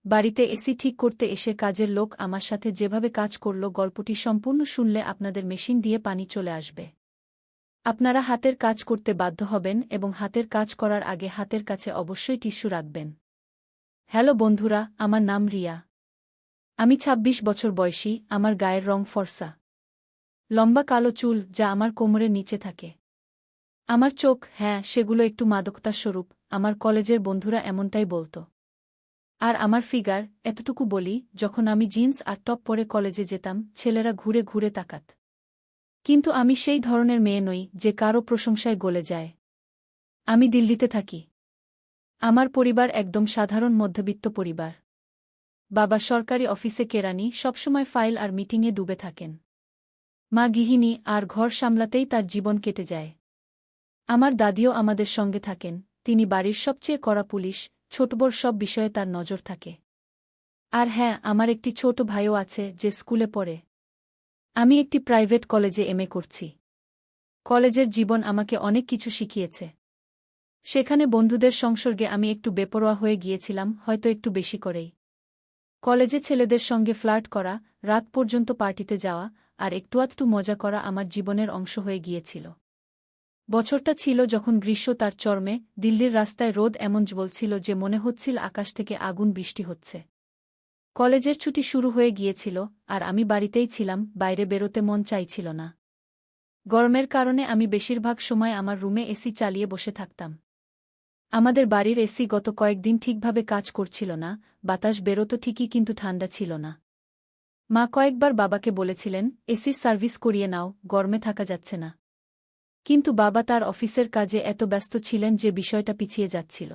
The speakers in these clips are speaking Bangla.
বাড়িতে এসি ঠিক করতে এসে কাজের লোক আমার সাথে যেভাবে কাজ করল গল্পটি সম্পূর্ণ শুনলে আপনাদের মেশিন দিয়ে পানি চলে আসবে। আপনারা হাতের কাজ করতে বাধ্য হবেন এবং হাতের কাজ করার আগে হাতের কাছে অবশ্যই টিস্যু রাখবেন। হ্যালো বন্ধুরা, আমার নাম রিয়া। আমি ২৬ বছর বয়সী, আমার গায়ের রং ফর্সা। লম্বা কালো চুল যা আমার কোমরের নিচে থাকে। আমার চোখ, হ্যাঁ, সেগুলো একটু মাদকতার স্বরূপ, আমার কলেজের বন্ধুরা এমনটাই বলত। আর আমার ফিগার, এতটুকু বলি, যখন আমি জিন্স আর টপ পরে কলেজে যেতাম ছেলেরা ঘুরে ঘুরে তাকাত। কিন্তু আমি সেই ধরনের মেয়ে নই যে কারও প্রশংসায় গলে যায়। আমি দিল্লিতে থাকি। আমার পরিবার একদম সাধারণ মধ্যবিত্ত পরিবার। বাবা সরকারি অফিসে কেরানি, সবসময় ফাইল আর মিটিংয়ে ডুবে থাকেন। মা গৃহিণী, আর ঘর সামলাতেই তার জীবন কেটে যায়। আমার দাদিও আমাদের সঙ্গে থাকেন, তিনি বাড়ির সবচেয়ে কড়া পুলিশ, ছোটবড় সব বিষয়ে তার নজর থাকে। আর হ্যাঁ, আমার একটি ছোট ভাইও আছে যে স্কুলে পড়ে। আমি একটি প্রাইভেট কলেজে এমএ করছি। কলেজের জীবন আমাকে অনেক কিছু শিখিয়েছে। সেখানে বন্ধুদের সংসর্গে আমি একটু বেপরোয়া হয়ে গিয়েছিলাম, হয়তো একটু বেশি করেই। কলেজে ছেলেদের সঙ্গে ফ্লার্ট করা, রাত পর্যন্ত পার্টিতে যাওয়া, আর একটু মজা করা আমার জীবনের অংশ হয়ে গিয়েছিল। বছরটা ছিল যখন গ্রীষ্ম তার চরমে, দিল্লির রাস্তায় রোদ এমন জ্বলছিল যে মনে হচ্ছিল আকাশ থেকে আগুন বৃষ্টি হচ্ছে। কলেজের ছুটি শুরু হয়ে গিয়েছিল, আর আমি বাড়িতেই ছিলাম, বাইরে বেরোতে মন চাইছিল না। গরমের কারণে আমি বেশিরভাগ সময় আমার রুমে এসি চালিয়ে বসে থাকতাম। আমাদের বাড়ির এসি গত কয়েকদিন ঠিকভাবে কাজ করছিল না, বাতাস বেরোতো ঠিকই কিন্তু ঠান্ডা ছিল না। মা কয়েকবার বাবাকে বলেছিলেন, এসির সার্ভিস করিয়ে নাও, গরমে থাকা যাচ্ছে না। কিন্তু বাবা তার অফিসের কাজে এত ব্যস্ত ছিলেন যে বিষয়টা পিছিয়ে যাচ্ছিল।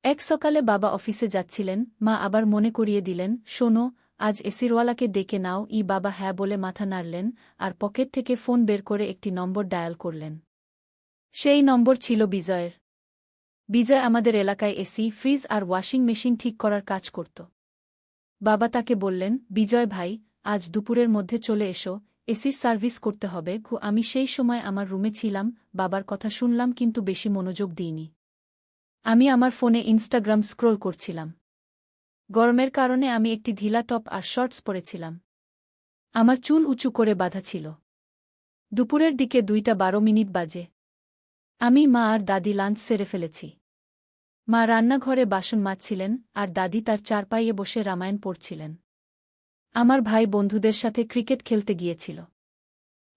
এক সকালে বাবা অফিসে যাচ্ছিলেন, মা আবার মনে করিয়ে দিলেন, শোনো, আজ এসিরওয়ালাকে ডেকে নাও। বাবা হ্যাঁ বলে মাথা নাড়লেন, আর পকেট থেকে ফোন বের করে একটি নম্বর ডায়াল করলেন। সেই নম্বর ছিল বিজয়ের। বিজয় আমাদের এলাকায় এসি, ফ্রিজ আর ওয়াশিং মেশিন ঠিক করার কাজ করত। বাবা তাকে বললেন, বিজয় ভাই, আজ দুপুরের মধ্যে চলে এসো, এসির সার্ভিস করতে হবে। আমি সেই সময় আমার রুমে ছিলাম, বাবার কথা শুনলাম কিন্তু বেশি মনোযোগ দিইনি। আমি আমার ফোনে ইনস্টাগ্রাম স্ক্রোল করছিলাম। গরমের কারণে আমি একটি ঢিলা টপ আর শর্টস পরেছিলাম। আমার চুল উঁচু করে বাঁধা ছিল। দুপুরের দিকে 2:12 বাজে। আমি, মা আর দাদি লাঞ্চ সেরে ফেলেছি। মা রান্নাঘরে বাসন মাজছিলেন, আর দাদি তার চারপাইয়ে বসে রামায়ণ পড়ছিলেন। আমার ভাই বন্ধুদের সাথে ক্রিকেট খেলতে গিয়েছিল।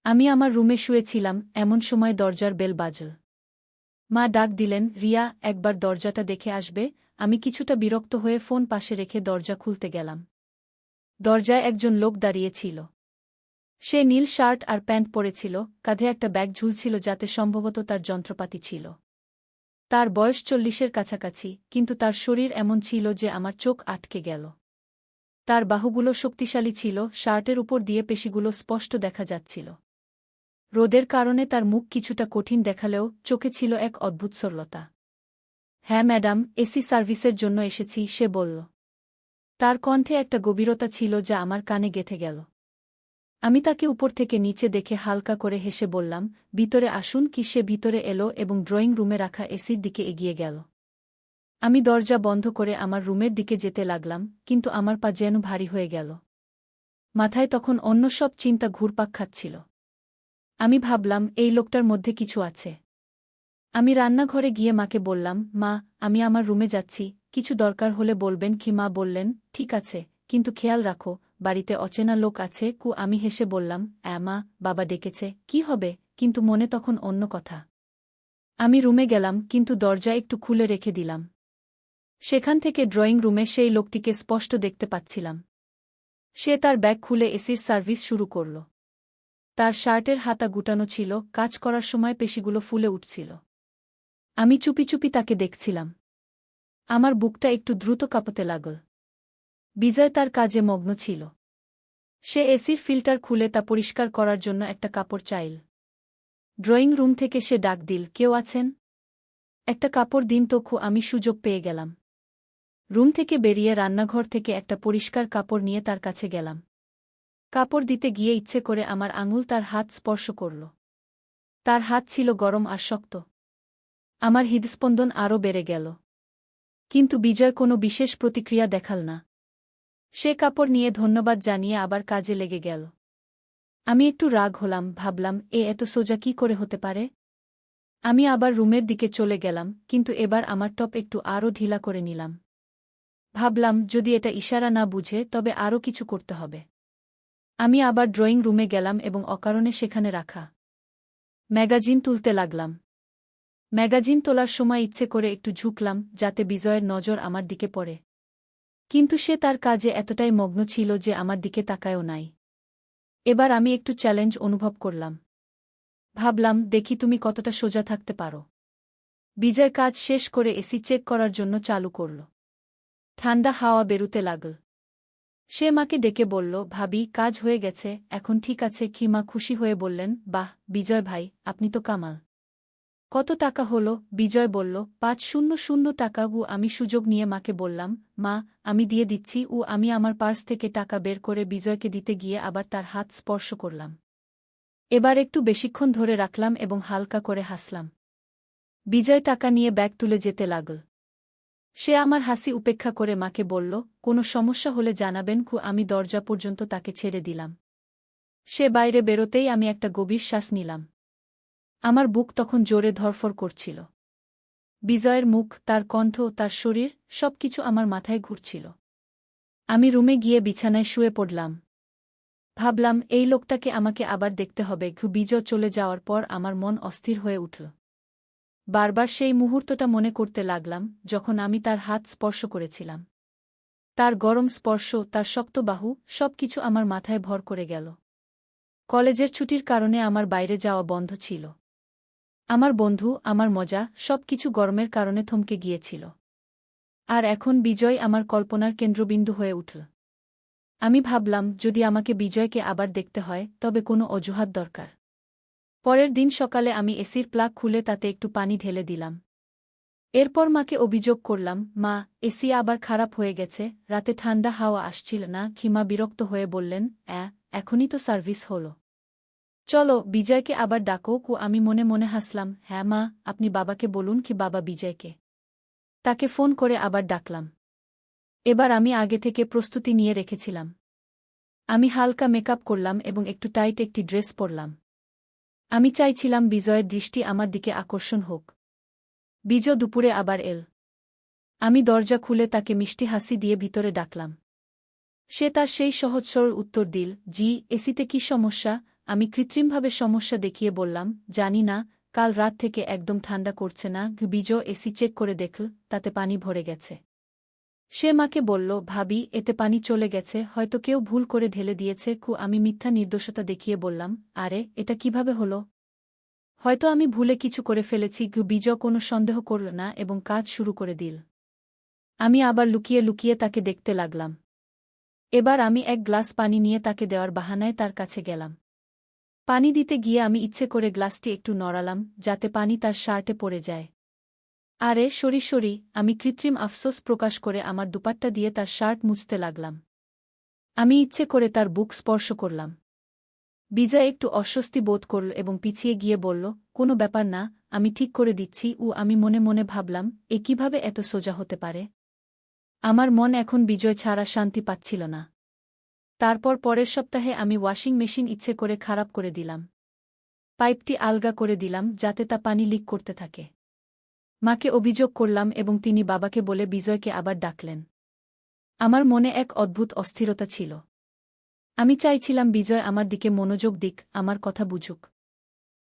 আমি আমার রুমে শুয়েছিলাম, এমন সময় দরজার বেল বাজল। মা ডাক দিলেন, রিয়া, একবার দরজাটা দেখে আসবে। আমি কিছুটা বিরক্ত হয়ে ফোন পাশে রেখে দরজা খুলতে গেলাম। দরজায় একজন লোক দাঁড়িয়ে ছিল। সে নীল শার্ট আর প্যান্ট পরেছিল, কাঁধে একটা ব্যাগ ঝুলছিল যাতে সম্ভবত তার যন্ত্রপাতি ছিল। তার বয়স 40-এর কাছাকাছি, কিন্তু তার শরীর এমন ছিল যে আমার চোখ আটকে গেল। তার বাহুগুলো শক্তিশালী ছিল, শার্টের উপর দিয়ে পেশিগুলো স্পষ্ট দেখা যাচ্ছিল। রোদের কারণে তার মুখ কিছুটা কঠিন দেখালেও চোখে ছিল এক অদ্ভুত সরলতা। হ্যাঁ ম্যাডাম, এসি সার্ভিসের জন্য এসেছি, সে বলল। তার কণ্ঠে একটা গভীরতা ছিল যা আমার কানে গেঁথে গেল। আমি তাকে উপর থেকে নিচে দেখে হালকা করে হেসে বললাম, ভিতরে আসুন। সে ভিতরে এলো এবং ড্রয়িং রুমে রাখা এসির দিকে এগিয়ে গেল। আমি দরজা বন্ধ করে আমার রুমের দিকে যেতে লাগলাম, কিন্তু আমার পা যেন ভারী হয়ে গেল। মাথায় তখন অন্য সব চিন্তা ঘুরপাক খাচ্ছিল। আমি ভাবলাম, এই লোকটার মধ্যে কিছু আছে। আমি রান্নাঘরে গিয়ে মাকে বললাম, মা, আমি আমার রুমে যাচ্ছি, কিছু দরকার হলে বলবেন। মা বললেন, ঠিক আছে, কিন্তু খেয়াল রাখো, বাড়িতে অচেনা লোক আছে। আমি হেসে বললাম, মা, বাবা ডেকেছে, কি হবে? কিন্তু মনে তখন অন্য কথা। আমি রুমে গেলাম, কিন্তু দরজা একটু খুলে রেখে দিলাম। সেখান থেকে ড্রয়িং রুমে সেই লোকটিকে স্পষ্ট দেখতে পাচ্ছিলাম। সে তার ব্যাগ খুলে এসির সার্ভিস শুরু করল। তার শার্টের হাতা গুটানো ছিল, কাজ করার সময় পেশিগুলো ফুলে উঠছিল। আমি চুপি চুপি তাকে দেখছিলাম। আমার বুকটা একটু দ্রুত কাঁপতে লাগল। বিজয় তার কাজে মগ্ন ছিল। সে এসির ফিল্টার খুলে তা পরিষ্কার করার জন্য একটা কাপড় চাইল। ড্রয়িং রুম থেকে সে ডাক দিল, কেউ আছেন? একটা কাপড় দিন তো। আমি সুযোগ পেয়ে গেলাম। রুম থেকে বেরিয়ে রান্নাঘর থেকে একটা পরিষ্কার কাপড় নিয়ে তার কাছে গেলাম। কাপড় দিতে গিয়ে ইচ্ছে করে আমার আঙুল তার হাত স্পর্শ করল। তার হাত ছিল গরম আর শক্ত। আমার হৃদস্পন্দন আরও বেড়ে গেল। কিন্তু বিজয় কোনো বিশেষ প্রতিক্রিয়া দেখাল না। সে কাপড় নিয়ে ধন্যবাদ জানিয়ে আবার কাজে লেগে গেল। আমি একটু রাগ হলাম, ভাবলাম এত সোজা কি করে হতে পারে। আমি আবার রুমের দিকে চলে গেলাম, কিন্তু এবার আমার টপ একটু আরও ঢিলা করে নিলাম। ভাবলাম যদি এটা ইশারা না বুঝে তবে আরও কিছু করতে হবে। আমি আবার ড্রয়িং রুমে গেলাম এবং অকারণে সেখানে রাখা ম্যাগাজিন তুলতে লাগলাম। ম্যাগাজিন তোলার সময় ইচ্ছে করে একটু ঝুঁকলাম যাতে বিজয়ের নজর আমার দিকে পড়ে, কিন্তু সে তার কাজে এতটাই মগ্ন ছিল যে আমার দিকে তাকায়ও নাই। এবার আমি একটু চ্যালেঞ্জ অনুভব করলাম। ভাবলাম দেখি তুমি কতটা সোজা থাকতে পারো। বিজয় কাজ শেষ করে এসি চেক করার জন্য চালু করল। ঠান্ডা হাওয়া বেরুতে লাগল। সে মাকে ডেকে বলল, ভাবি কাজ হয়ে গেছে, এখন ঠিক আছে কি? মা খুশি হয়ে বললেন, বাহ বিজয় ভাই, আপনি তো কামাল। কত টাকা হলো? বিজয় বলল, ৫০০ টাকা। আমি সুযোগ নিয়ে মাকে বললাম, মা আমি দিয়ে দিচ্ছি। আমি আমার পার্স থেকে টাকা বের করে বিজয়কে দিতে গিয়ে আবার তার হাত স্পর্শ করলাম। এবার একটু বেশিক্ষণ ধরে রাখলাম এবং হালকা করে হাসলাম। বিজয় টাকা নিয়ে ব্যাগ তুলে যেতে লাগল। সে আমার হাসি উপেক্ষা করে মাকে বলল, কোনো সমস্যা হলে জানাবেন। আমি দরজা পর্যন্ত তাকে ছেড়ে দিলাম। সে বাইরে বেরোতেই আমি একটা গভীর শ্বাস নিলাম। আমার বুক তখন জোরে ধড়ফড় করছিল। বিজয়ের মুখ, তার কণ্ঠ, তার শরীর, সবকিছু আমার মাথায় ঘুরছিল। আমি রুমে গিয়ে বিছানায় শুয়ে পড়লাম। ভাবলাম এই লোকটাকে আমাকে আবার দেখতে হবে। বিজয় চলে যাওয়ার পর আমার মন অস্থির হয়ে উঠল। বারবার সেই মুহূর্তটা মনে করতে লাগলাম যখন আমি তার হাত স্পর্শ করেছিলাম। তার গরম স্পর্শ, তার শক্ত বাহু, সবকিছু আমার মাথায় ভর করে গেল। কলেজের ছুটির কারণে আমার বাইরে যাওয়া বন্ধ ছিল। আমার বন্ধু, আমার মজা, সবকিছু গরমের কারণে থমকে গিয়েছিল। আর এখন বিজয় আমার কল্পনার কেন্দ্রবিন্দু হয়ে উঠল। আমি ভাবলাম যদি আমাকে বিজয়কে আবার দেখতে হয় তবে কোনো অজুহাত দরকার। পরের দিন সকালে আমি এসির প্লাগ খুলে তাতে একটু পানি ঢেলে দিলাম। এরপর মাকে অভিযোগ করলাম, মা এসি আবার খারাপ হয়ে গেছে, রাতে ঠান্ডা হাওয়া আসছিল না। মা বিরক্ত হয়ে বললেন, এখনই তো সার্ভিস হলো, চলো বিজয়কে আবার ডাকো। আমি মনে মনে হাসলাম, হ্যাঁ মা, আপনি বাবাকে বলুন। বাবা বিজয়কে। তাকে ফোন করে আবার ডাকলাম। এবার আমি আগে থেকে প্রস্তুতি নিয়ে রেখেছিলাম। আমি হালকা মেকআপ করলাম এবং একটু টাইট একটি ড্রেস পরলাম। আমি চাইছিলাম বিজয়ের দৃষ্টি আমার দিকে আকর্ষণ হোক। বিজয় দুপুরে আবার এল। আমি দরজা খুলে তাকে মিষ্টি হাসি দিয়ে ভিতরে ডাকলাম। সে তার সেই সহজ সরল উত্তর দিল, জি। এসিতে কি সমস্যা? আমি কৃত্রিমভাবে সমস্যা দেখিয়ে বললাম, জানি না, কাল রাত থেকে একদম ঠান্ডা করছে না। বিজয় এসি চেক করে দেখল, তাতে পানি ভরে গেছে। সে মাকে বলল, ভাবি এতে পানি চলে গেছে, হয়তো কেউ ভুল করে ঢেলে দিয়েছে। আমি মিথ্যা নির্দোষতা দেখিয়ে বললাম, আরে এটা কিভাবে হলো? হয়তো আমি ভুলে কিছু করে ফেলেছি। বিজয় কোনো সন্দেহ করল না এবং কাজ শুরু করে দিল। আমি আবার লুকিয়ে লুকিয়ে তাকে দেখতে লাগলাম। এবার আমি এক গ্লাস পানি নিয়ে তাকে দেওয়ার বাহানায় তার কাছে গেলাম। পানি দিতে গিয়ে আমি ইচ্ছে করে গ্লাসটি একটু নড়ালাম যাতে পানি তার শার্টে পড়ে যায়। আরে সরি সরি, আমি কৃত্রিম আফসোস প্রকাশ করে আমার দুপাট্টা দিয়ে তার শার্ট মুছতে লাগলাম। আমি ইচ্ছে করে তার বুক স্পর্শ করলাম। বিজয় একটু অস্বস্তি বোধ করল এবং পিছিয়ে গিয়ে বলল, কোনো ব্যাপার না, আমি ঠিক করে দিচ্ছি। আমি মনে মনে ভাবলাম, কিভাবে এত সোজা হতে পারে। আমার মন এখন বিজয় ছাড়া শান্তি পাচ্ছিল না। তারপর পরের সপ্তাহে আমি ওয়াশিং মেশিন ইচ্ছে করে খারাপ করে দিলাম। পাইপটি আলগা করে দিলাম যাতে তা পানি লিক করতে থাকে। মাকে অভিযোগ করলাম এবং তিনি বাবাকে বলে বিজয়কে আবার ডাকলেন। আমার মনে এক অদ্ভুত অস্থিরতা ছিল। আমি চাইছিলাম বিজয় আমার দিকে মনোযোগ দিক, আমার কথা বুঝুক।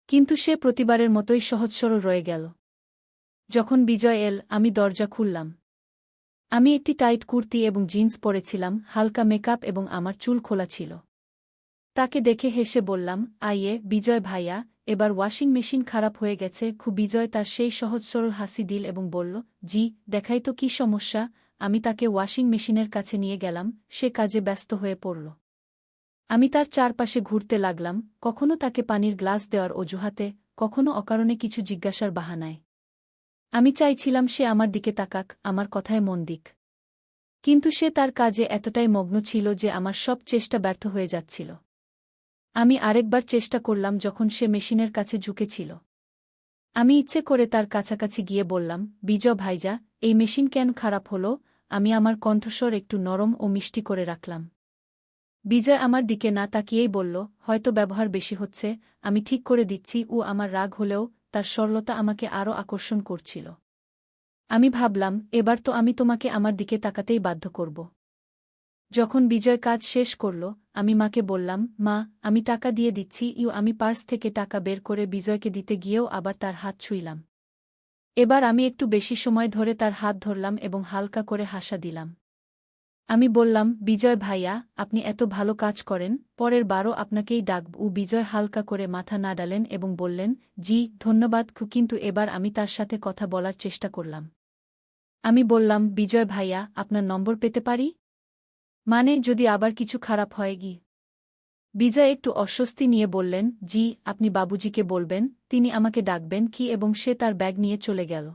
কিন্তু সে প্রতিবারের মতোই সহজ সরল রয়ে গেল। যখন বিজয় এল, আমি দরজা খুললাম। আমি একটি টাইট কুর্তি এবং জিন্স পরেছিলাম, হালকা মেকআপ এবং আমার চুল খোলা ছিল। তাকে দেখে হেসে বললাম, আইয়ে বিজয় ভাইয়া, এবার ওয়াশিং মেশিন খারাপ হয়ে গেছে। বিজয় তার সেই সহজ সরল হাসি দিল এবং বলল, জি দেখাই তো কি সমস্যা। আমি তাকে ওয়াশিং মেশিনের কাছে নিয়ে গেলাম। সে কাজে ব্যস্ত হয়ে পড়ল। আমি তার চারপাশে ঘুরতে লাগলাম, কখনো তাকে পানির গ্লাস দেওয়ার অজুহাতে, কখনো অকারণে কিছু জিজ্ঞাসার বাহানায়। আমি চাইছিলাম সে আমার দিকে তাকাক, আমার কথায় মন দিক। কিন্তু সে তার কাজে এতটাই মগ্ন ছিল যে আমার সব চেষ্টা ব্যর্থ হয়ে যাচ্ছিল। আমি আরেকবার চেষ্টা করলাম যখন সে মেশিনের কাছে ঝুঁকেছিল। আমি ইচ্ছে করে তার কাছাকাছি গিয়ে বললাম, বিজয় ভাইজা, এই মেশিন কেন খারাপ হলো? আমি আমার কণ্ঠস্বর একটু নরম ও মিষ্টি করে রাখলাম। বিজয় আমার দিকে না তাকিয়েই বলল, হয়তো ব্যবহার বেশি হচ্ছে, আমি ঠিক করে দিচ্ছি। ও আমার রাগ হলেও তার সরলতা আমাকে আরও আকর্ষণ করছিল। আমি ভাবলাম, এবার তো আমি তোমাকে আমার দিকে তাকাতেই বাধ্য করব। যখন বিজয় কাজ শেষ করল, আমি মাকে বললাম, মা, আমি টাকা দিয়ে দিচ্ছি। আমি পার্স থেকে টাকা বের করে বিজয়কে দিতে গিয়েও আবার তার হাত ছুঁইলাম। এবার আমি একটু বেশি সময় ধরে তার হাত ধরলাম এবং হালকা করে হাসা দিলাম। আমি বললাম, বিজয় ভাইয়া, আপনি এত ভালো কাজ করেন, পরের বারও আপনাকেই ডাকব। বিজয় হালকা করে মাথা নাড়ালেন এবং বললেন, জি, ধন্যবাদ। কিন্তু এবার আমি তার সাথে কথা বলার চেষ্টা করলাম। আমি বললাম, বিজয় ভাইয়া, আপনার নম্বর পেতে পারি? মানে, যদি আবার কিছু খারাপ হয় গি। বিজয় একটু অস্বস্তি নিয়ে বললেন, জি, আপনি বাবুজিকে বলবেন, তিনি আমাকে ডাকবেন কি। এবং সে তার ব্যাগ নিয়ে চলে গেল।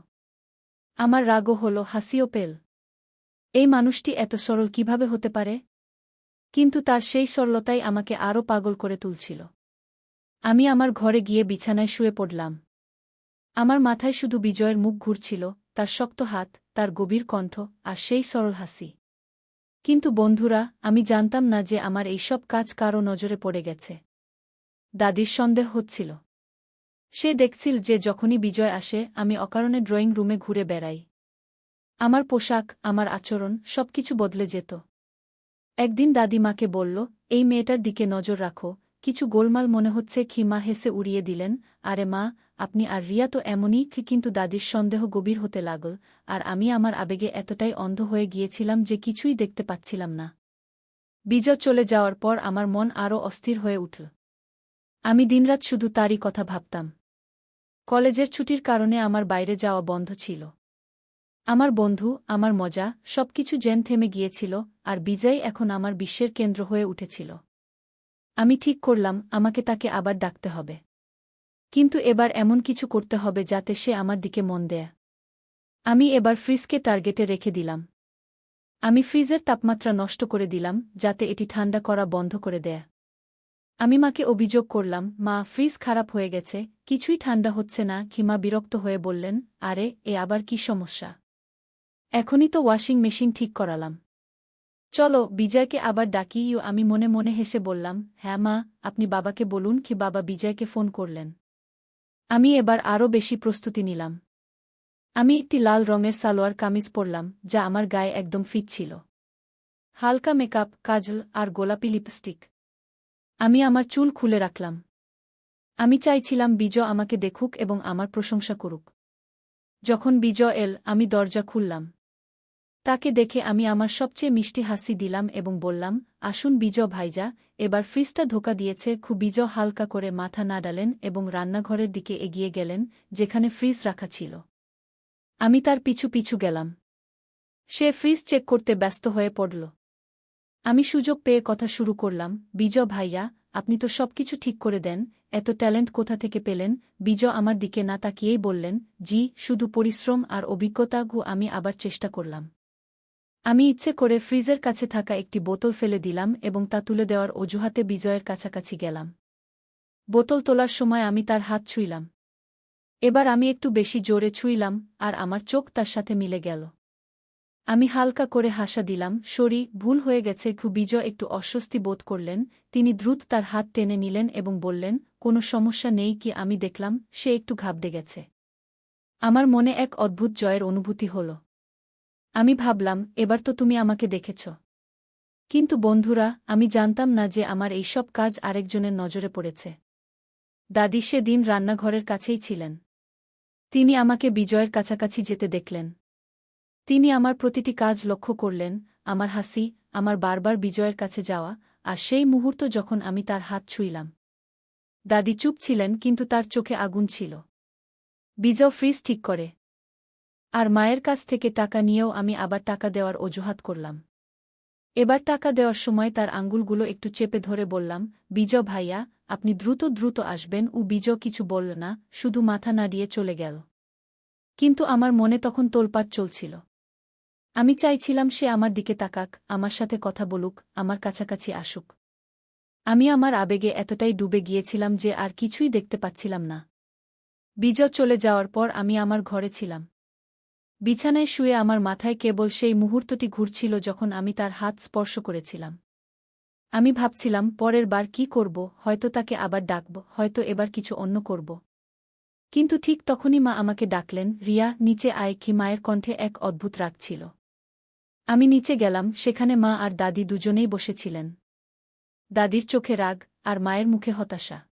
আমার রাগও হল, হাসিও পেল। এই মানুষটি এত সরল কিভাবে হতে পারে? কিন্তু তার সেই সরলতাই আমাকে আরও পাগল করে তুলছিল। আমি আমার ঘরে গিয়ে বিছানায় শুয়ে পড়লাম। আমার মাথায় শুধু বিজয়ের মুখ ঘুরছিল, তার শক্ত হাত, তার গভীর কণ্ঠ, আর সেই সরল হাসি। কিন্তু বন্ধুরা, আমি জানতাম না যে আমার এইসব কাজ কারও নজরে পড়ে গেছে। দাদির সন্দেহ হচ্ছিল। সে দেখছিল যে যখনই বিজয় আসে আমি অকারণে ড্রয়িং রুমে ঘুরে বেড়াই। আমার পোশাক, আমার আচরণ, সবকিছু বদলে যেত। একদিন দাদি মাকে বলল, এই মেয়েটার দিকে নজর রাখো, কিছু গোলমাল মনে হচ্ছে। মা হেসে উড়িয়ে দিলেন, আরে মা, আপনি আর রিয়া তো এমনই। কিন্তু দাদির সন্দেহ গভীর হতে লাগল, আর আমি আমার আবেগে এতটাই অন্ধ হয়ে গিয়েছিলাম যে কিছুই দেখতে পাচ্ছিলাম না। বিজয় চলে যাওয়ার পর আমার মন আরও অস্থির হয়ে উঠল। আমি দিনরাত শুধু তারই কথা ভাবতাম। কলেজের ছুটির কারণে আমার বাইরে যাওয়া বন্ধ ছিল। আমার বন্ধু, আমার মজা, সবকিছু যেন থেমে গিয়েছিল, আর বিজয় এখন আমার বিশ্বের কেন্দ্র হয়ে উঠেছিল। আমি ঠিক করলাম, আমাকে তাকে আবার ডাকতে হবে। কিন্তু এবার এমন কিছু করতে হবে যাতে সে আমার দিকে মন দেয়। আমি এবার ফ্রিজকে টার্গেটে রেখে দিলাম। আমি ফ্রিজের তাপমাত্রা নষ্ট করে দিলাম, যাতে এটি ঠান্ডা করা বন্ধ করে দেয়। আমি মাকে অভিযোগ করলাম, মা, ফ্রিজ খারাপ হয়ে গেছে, কিছুই ঠান্ডা হচ্ছে না। মা বিরক্ত হয়ে বললেন, আরে, এ আবার কি সমস্যা? এখনই তো ওয়াশিং মেশিন ঠিক করালাম। চলো, বিজয়কে আবার ডাকি। আমি মনে মনে হেসে বললাম, হ্যাঁ মা, আপনি বাবাকে বলুন। বাবা বিজয়কে ফোন করলেন। আমি এবার আরও বেশি প্রস্তুতি নিলাম। আমি একটি লাল রঙের সালোয়ার কামিজ পরলাম, যা আমার গায়ে একদম ফিট ছিল। হালকা মেকআপ, কাজল আর গোলাপি লিপস্টিক। আমি আমার চুল খুলে রাখলাম। আমি চাইছিলাম বিজয় আমাকে দেখুক এবং আমার প্রশংসা করুক। যখন বিজয় এল, আমি দরজা খুললাম। তাকে দেখে আমি আমার সবচেয়ে মিষ্টি হাসি দিলাম এবং বললাম, আসুন বিজয় ভাইজা, এবার ফ্রিজটা ধোকা দিয়েছে। বিজয় হালকা করে মাথা নাড়ালেন এবং রান্নাঘরের দিকে এগিয়ে গেলেন, যেখানে ফ্রিজ রাখা ছিল। আমি তার পিছু পিছু গেলাম। সে ফ্রিজ চেক করতে ব্যস্ত হয়ে পড়ল। আমি সুযোগ পেয়ে কথা শুরু করলাম, বিজয় ভাইয়া, আপনি তো সবকিছু ঠিক করে দেন, এত ট্যালেন্ট কোথা থেকে পেলেন? বিজয় আমার দিকে না তাকিয়েই বললেন, জি, শুধু পরিশ্রম আর অভিজ্ঞতা। আমি আবার চেষ্টা করলাম। আমি ইচ্ছে করে ফ্রিজের কাছে থাকা একটি বোতল ফেলে দিলাম এবং তা তুলে দেওয়ার অজুহাতে বিজয়ের কাছাকাছি গেলাম। বোতল তোলার সময় আমি তার হাত ছুঁইলাম। এবার আমি একটু বেশি জোরে ছুঁইলাম, আর আমার চোখ তার সাথে মিলে গেল। আমি হালকা করে হাসা দিলাম, সরি, ভুল হয়ে গেছে। বিজয় একটু অস্বস্তি বোধ করলেন। তিনি দ্রুত তার হাত টেনে নিলেন এবং বললেন, কোনো সমস্যা নেই কি? আমি দেখলাম সে একটু ঘাবড়ে গেছে। আমার মনে এক অদ্ভুত জয়ের অনুভূতি হল। আমি ভাবলাম, এবার তো তুমি আমাকে দেখেছ। কিন্তু বন্ধুরা, আমি জানতাম না যে আমার এইসব কাজ আরেকজনের নজরে পড়েছে। দাদি সেদিন রান্নাঘরের কাছেই ছিলেন। তিনি আমাকে বিজয়ের কাছাকাছি যেতে দেখলেন। তিনি আমার প্রতিটি কাজ লক্ষ্য করলেন, আমার হাসি, আমার বারবার বিজয়ের কাছে যাওয়া, আর সেই মুহূর্ত যখন আমি তার হাত ছুঁইলাম। দাদি চুপ ছিলেন, কিন্তু তার চোখে আগুন ছিল। বিজয় ফ্রিজ ঠিক করে আর মায়ের কাছ থেকে টাকা নিয়েও আমি আবার টাকা দেওয়ার অজুহাত করলাম। এবার টাকা দেওয়ার সময় তার আঙ্গুলগুলো একটু চেপে ধরে বললাম, বিজয় ভাইয়া, আপনি দ্রুত দ্রুত আসবেন। বিজয় কিছু বলল না, শুধু মাথা নাড়িয়ে চলে গেল। কিন্তু আমার মনে তখন তোলপাড় চলছিল। আমি চাইছিলাম সে আমার দিকে তাকাক, আমার সাথে কথা বলুক, আমার কাছাকাছি আসুক। আমি আমার আবেগে এতটাই ডুবে গিয়েছিলাম যে আর কিছুই দেখতে পাচ্ছিলাম না। বিজয় চলে যাওয়ার পর আমি আমার ঘরে ছিলাম। বিছানায় শুয়ে আমার মাথায় কেবল সেই মুহূর্তটি ঘুরছিল যখন আমি তার হাত স্পর্শ করেছিলাম। আমি ভাবছিলাম পরের বার কি করব, হয়তো তাকে আবার ডাকব, হয়তো এবার কিছু অন্য করব। কিন্তু ঠিক তখনই মা আমাকে ডাকলেন, রিয়া, নিচে আয়। কি মায়ের কণ্ঠে এক অদ্ভুত রাগ ছিল। আমি নিচে গেলাম, সেখানে মা আর দাদি দুজনেই বসেছিলেন। দাদির চোখে রাগ, আর মায়ের মুখে হতাশা।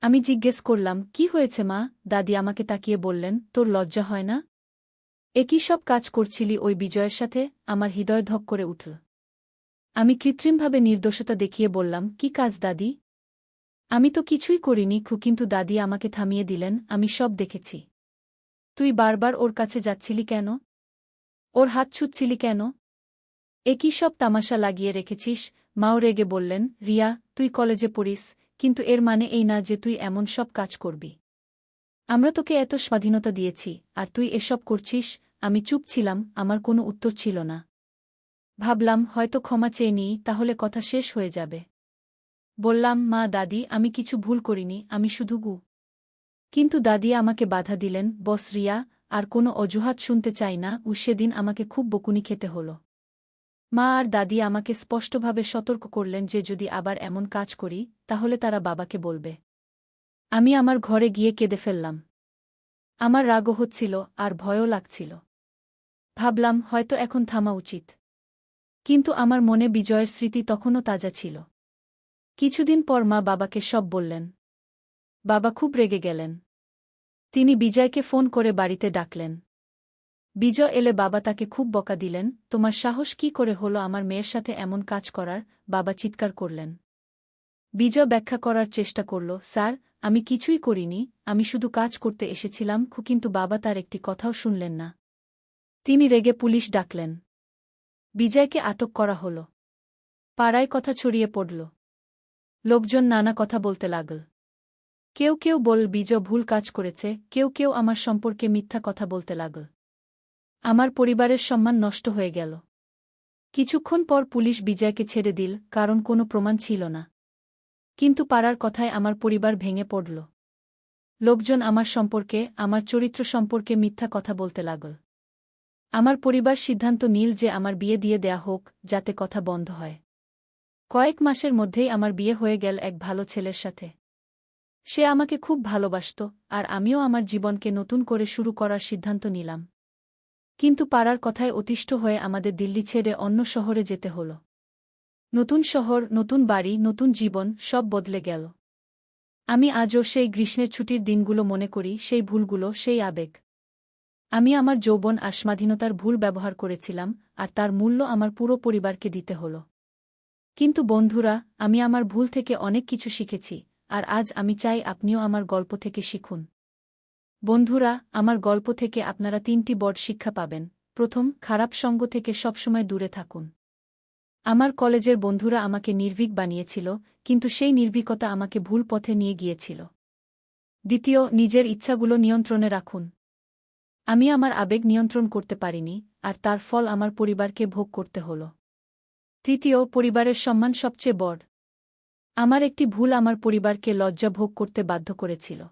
আমি জিজ্ঞেস করলাম, কি হয়েছে মা? দাদি আমাকে তাকিয়ে বললেন, তোর লজ্জা হয় না? একই সব কাজ করছিলি ওই বিজয়ের সাথে? আমার হৃদয় ধক করে উঠল। আমি কৃত্রিমভাবে নির্দোষতা দেখিয়ে বললাম, কি কাজ দাদি? আমি তো কিছুই করিনি। কিন্তু দাদি আমাকে থামিয়ে দিলেন, আমি সব দেখেছি। তুই বারবার ওর কাছে যাচ্ছিলি কেন? ওর হাত ছুঁচ্ছিলি কেন? একই সব তামাশা লাগিয়ে রেখেছিস। মাও রেগে বললেন, রিয়া, তুই কলেজে পড়িস, কিন্তু এর মানে এই না যে তুই এমন সব কাজ করবি। আমরা তোকে এত স্বাধীনতা দিয়েছি, আর তুই এসব করছিস। আমি চুপ ছিলাম, আমার কোনো উত্তর ছিল না। ভাবলাম হয়তো ক্ষমা চেয়ে নিই, তাহলে কথা শেষ হয়ে যাবে। বললাম, মা, দাদি, আমি কিছু ভুল করিনি, আমি শুধু কিন্তু দাদি আমাকে বাধা দিলেন, বস রিয়া, আর কোনো অজুহাত শুনতে চাই না। সেদিন আমাকে খুব বকুনি খেতে হল। মা আর দাদি আমাকে স্পষ্টভাবে সতর্ক করলেন যে যদি আবার এমন কাজ করি, তাহলে তারা বাবাকে বলবে। আমি আমার ঘরে গিয়ে কেঁদে ফেললাম। আমার রাগও হচ্ছিল, আর ভয়ও লাগছিল। ভাবলাম হয়তো এখন থামা উচিত। কিন্তু আমার মনে বিজয়ের স্মৃতি তখনও তাজা ছিল। কিছুদিন পর মা বাবাকে সব বললেন। বাবা খুব রেগে গেলেন। তিনি বিজয়কে ফোন করে বাড়িতে ডাকলেন। বিজয় এলে বাবা তাকে খুব বকা দিলেন, তোমার সাহস কি করে হলো আমার মেয়ের সাথে এমন কাজ করার? বাবা চিৎকার করলেন। বিজয় ব্যাখ্যা করার চেষ্টা করল, স্যার, আমি কিছুই করিনি, আমি শুধু কাজ করতে এসেছিলাম। কিন্তু বাবা তার একটি কথাও শুনলেন না। তিনি রেগে পুলিশ ডাকলেন। বিজয়কে আটক করা হল। পাড়ায় কথা ছড়িয়ে পড়ল। লোকজন নানা কথা বলতে লাগল। কেউ কেউ বল বিজয় ভুল কাজ করেছে, কেউ কেউ আমার সম্পর্কে মিথ্যা কথা বলতে লাগল। আমার পরিবারের সম্মান নষ্ট হয়ে গেল। কিছুক্ষণ পর পুলিশ বিজয়কে ছেড়ে দিল, কারণ কোনো প্রমাণ ছিল না। কিন্তু পাড়ার কথায় আমার পরিবার ভেঙে পড়ল। লোকজন আমার সম্পর্কে, আমার চরিত্র সম্পর্কে মিথ্যা কথা বলতে লাগল। আমার পরিবার সিদ্ধান্ত নিল যে আমার বিয়ে দিয়ে দেয়া হোক, যাতে কথা বন্ধ হয়। কয়েক মাসের মধ্যেই আমার বিয়ে হয়ে গেল এক ভালো ছেলের সাথে। সে আমাকে খুব ভালোবাসত, আর আমিও আমার জীবনকে নতুন করে শুরু করার সিদ্ধান্ত নিলাম। কিন্তু পাড়ার কথায় অতিষ্ঠ হয়ে আমাদের দিল্লি ছেড়ে অন্য শহরে যেতে হল। নতুন শহর, নতুন বাড়ি, নতুন জীবন, সব বদলে গেল। আমি আজও সেই গ্রীষ্মের ছুটির দিনগুলো মনে করি, সেই ভুলগুলো, সেই আবেগ। আমি আমার যৌবন আর স্বাধীনতার ভুল ব্যবহার করেছিলাম, আর তার মূল্য আমার পুরো পরিবারকে দিতে হল। কিন্তু বন্ধুরা, আমি আমার ভুল থেকে অনেক কিছু শিখেছি, আর আজ আমি চাই আপনিও আমার গল্প থেকে শিখুন। বন্ধুরা, আমার গল্প থেকে আপনারা 3টি বড় শিক্ষা পাবেন। প্রথম, খারাপ সঙ্গ থেকে সবসময় দূরে থাকুন। আমার কলেজের বন্ধুরা আমাকে নির্ভীক বানিয়েছিল, কিন্তু সেই নির্ভীকতা আমাকে ভুল পথে নিয়ে গিয়েছিল। দ্বিতীয়, নিজের ইচ্ছাগুলো নিয়ন্ত্রণে রাখুন। আমি আমার আবেগ নিয়ন্ত্রণ করতে পারিনি, আর তার ফল আমার পরিবারকে ভোগ করতে হল। তৃতীয়, পরিবারের সম্মান সবচেয়ে বড়। আমার একটি ভুল আমার পরিবারকে লজ্জা ভোগ করতে বাধ্য করেছিল।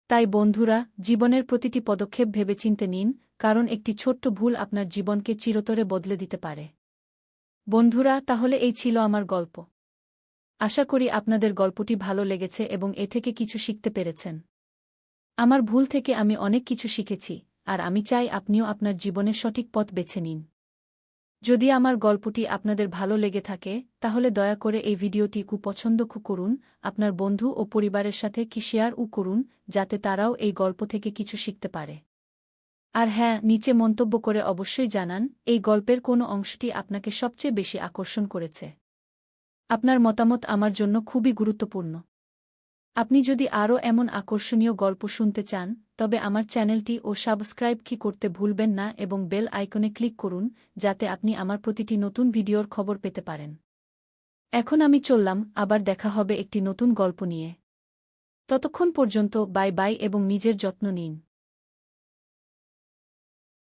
তাই বন্ধুরা, জীবনের প্রতিটি পদক্ষেপ ভেবেচিন্তে নিন, কারণ একটি ছোট্ট ভুল আপনার জীবনকে চিরতরে বদলে দিতে পারে। বন্ধুরা, তাহলে এই ছিল আমার গল্প। আশা করি আপনাদের গল্পটি ভালো লেগেছে এবং এ থেকে কিছু শিখতে পেরেছেন। আমার ভুল থেকে আমি অনেক কিছু শিখেছি, আর আমি চাই আপনিও আপনার জীবনের সঠিক পথ বেছে নিন। যদি আমার গল্পটি আপনাদের ভালো লেগে থাকে, তাহলে দয়া করে এই ভিডিওটি পছন্দ করুন, আপনার বন্ধু ও পরিবারের সাথে শেয়ার করুন, যাতে তারাও এই গল্প থেকে কিছু শিখতে পারে। আর হ্যাঁ, নিচে মন্তব্য করে অবশ্যই জানান এই গল্পের কোন অংশটি আপনাকে সবচেয়ে বেশি আকর্ষণ করেছে। আপনার মতামত আমার জন্য খুবই গুরুত্বপূর্ণ। আপনি যদি আরও এমন আকর্ষণীয় গল্প শুনতে চান, তবে আমার চ্যানেলটি সাবস্ক্রাইব করতে ভুলবেন না এবং বেল আইকনে ক্লিক করুন, যাতে আপনি আমার প্রতিটি নতুন ভিডিওর খবর পেতে পারেন। এখন আমি চললাম, আবার দেখা হবে একটি নতুন গল্প নিয়ে। ততক্ষণ পর্যন্ত বাই বাই এবং নিজের যত্ন নিন।